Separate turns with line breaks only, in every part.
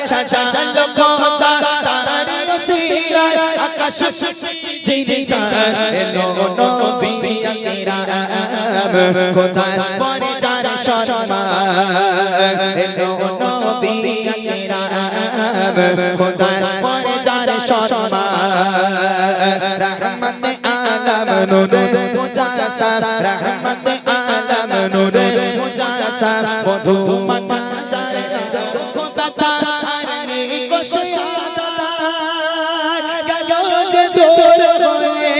সাজালো খোদা তার ওসিলায় আকাশ জিনসান এলো নবী আকরাম খোদার পরে যার সম্মান এলো নবী আকরাম খোদার পরে যার সম্মান রহমতে আলম নূরে মুজাসসাম রহমতে আলম নূরে মুজাসসাম মধু মাখা যার খোদা আর নেকো শাহাদাত গেল যে দূর হয়ে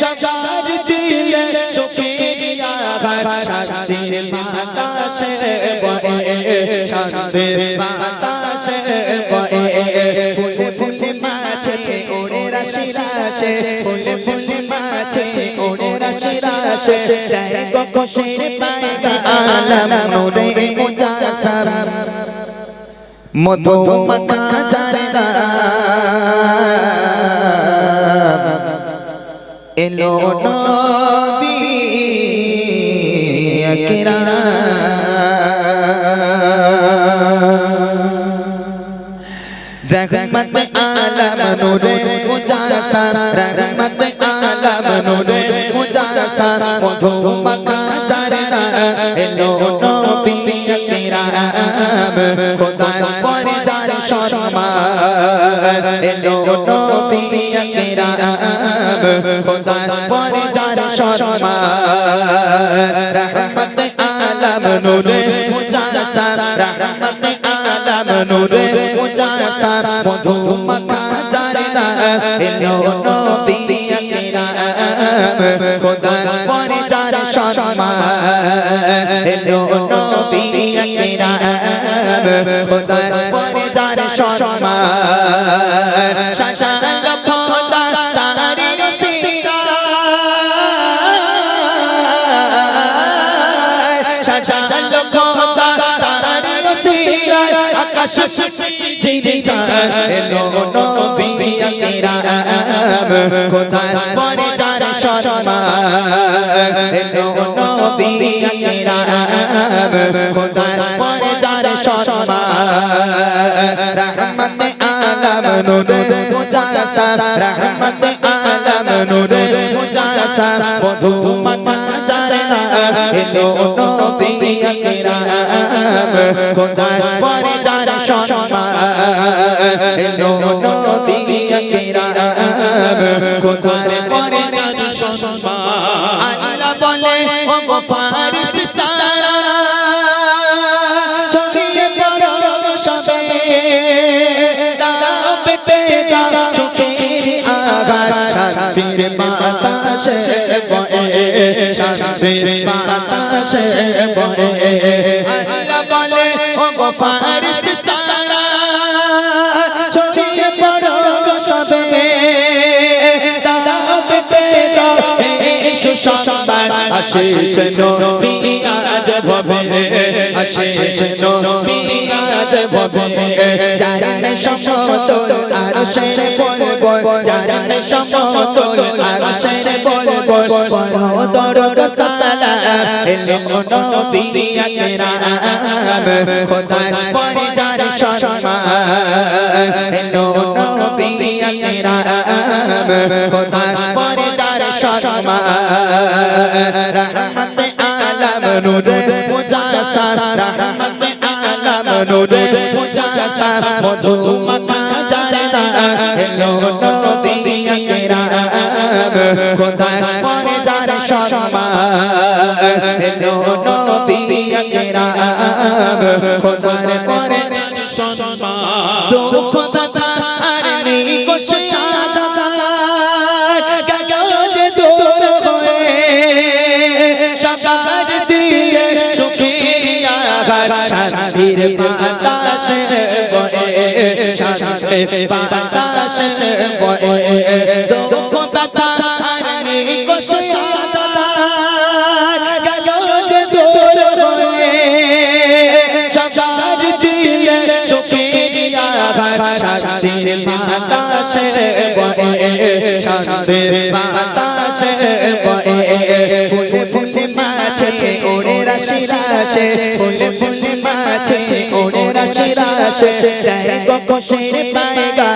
সবার দিলে সুখের আঘাত শান্তির বাতাসে বয়ে শান্তির বাতাসে বয়ে ফুলে ফুলে মাছে ওড়ে রাশি রাশে ফুলে ফুলে মাছে ওড়ে রাশি রাশে দেয় গো খুশির পায়গা আলম নূরে মুজাসসাম মধু মাখা যার নাম এলো নবী আকরাম रहमत आलम नूरे मुजाससाम रहमत आलम नूरे मुजाससाम मधु मक्का चरना एलो नबी আকরাম খোদার পরে যার সম্মান এলো নবী আকরাম খোদার পরে যার সম্মান रहमत आलम नूरे मुजाससाम रहमत आलम नूरे मुजाससाम मधु मक्का चरना एलो नबी আকরাম খোদার পরে যার সম্মান এলো নবী আকরাম খোদার পরে যার সম্মান সাজালো খোদা তার ওসিলায় সাজালো খোদা তার ওসিলায় আকাশ জিনসান এলো নবী আকরাম খোদার পরে যার সম্মান এলো নবী আকরাম খোদার পরে যার সম্মান রহমতে আলম নূরে মুজাসসাম রহমতে আলম নূরে মুজাসসাম মধু মাখা যার নাম এলো নবী আকরাম খোদার পরে যার সম্মান এলো নবী আকরাম খোদার পরে যার সম্মান আল্লাহ বলে ও ফারিস্তারা ছড়িয়ে পড়ো সবে দাও পেটে দাও সুখের আঘাত শান্তির বাতাসে বয়ে শান্তির বাতাসে বয়ে আল্লাহ বলে ও ফারিস্তারা ছড়িয়ে পড়ো সবে দাও পেটে দাও সুসংবাদ আসেছে নবী আজ ভবে আসেছে নবী আজ ভবে জানে সমতল আরশের বলবল জানে সমতল আরশের বলবল পড়ো দরুদ সালাম এলো নবী আকরাম খোদার পরে যার সম্মান এলো নবী আকরাম খোদার পরে যার সম্মান রহমতে আলম নূরে মুজাসসাম রহমতে আলম নূরে মুজাসসাম মধু মাখা যার নাম এলো নবী আকরাম খোদার পরে যার সম্মান এলো নবী আকরাম খোদার পরে যার সম্মান দুঃখ দাতা আর নেকো শাহাদাত গেল যে দূর হয়ে সবার দিলে সুখের আঘাত শান্তির বাতাসে বয়ে শান্তির বাতাসে বয়ে দুঃখ দাতা আর নেকো শাহাদাত গেল যে দূর হয়ে সবার দিলে সুখের আঘাত শান্তির বাতাসে বয়ে শান্তির বাতাসে বয়ে ফুলে ফুলে মাছে ওড়ে রাশি রাশে ফুলে ফুলে মাছে ওড়ে শিরাশে দেয় গো খুশির পায়গা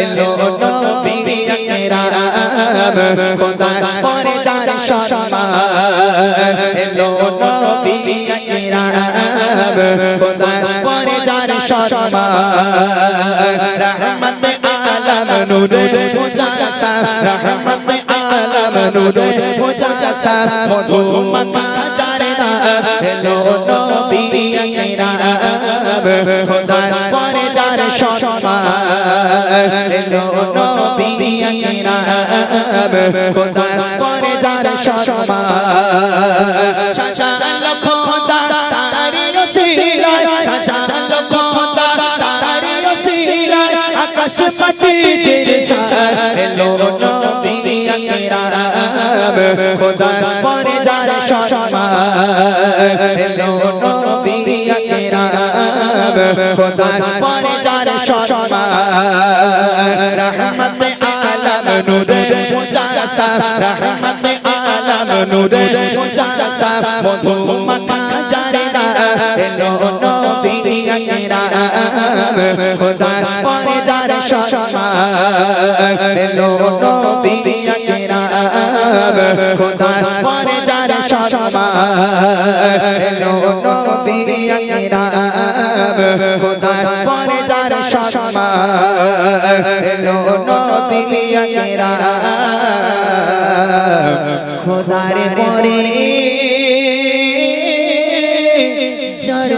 এলো নবী আকরাম খোদার পরে যার সম্মান এলো নবী আকরাম খোদার পরে যার সম্মান রহমত আলম নূরে মুজাসা রহমত আলম নূরে মুজাসা মধু মাখা যার নাম এলো নবী আকরাম খোদার পরে যার সম্মান এলো নবী আকরাম খোদার পরে যার সম্মান সাজালো খোদা তারি রসিলায় সাজালো খোদা তারি রসিলায় আকাশ মাটি জিরসার এলো নবী আকরাম খোদার পরে যার সম্মান এলো নবী আকরাম খোদার পরে যার সম্মান রহমত আলম নূরে মুজাসা রহমত আলম নূরে মুজাসা মধু মাখা যার নাম এলো নবী আকরাম খোদার পরে যার সম্মান এলো নবী আকরাম খোদার পরে যার সম্মান এলো নবী আকরাম খোদার পরে যার সম্মান এলো নবী আকরাম খোদার পরে যার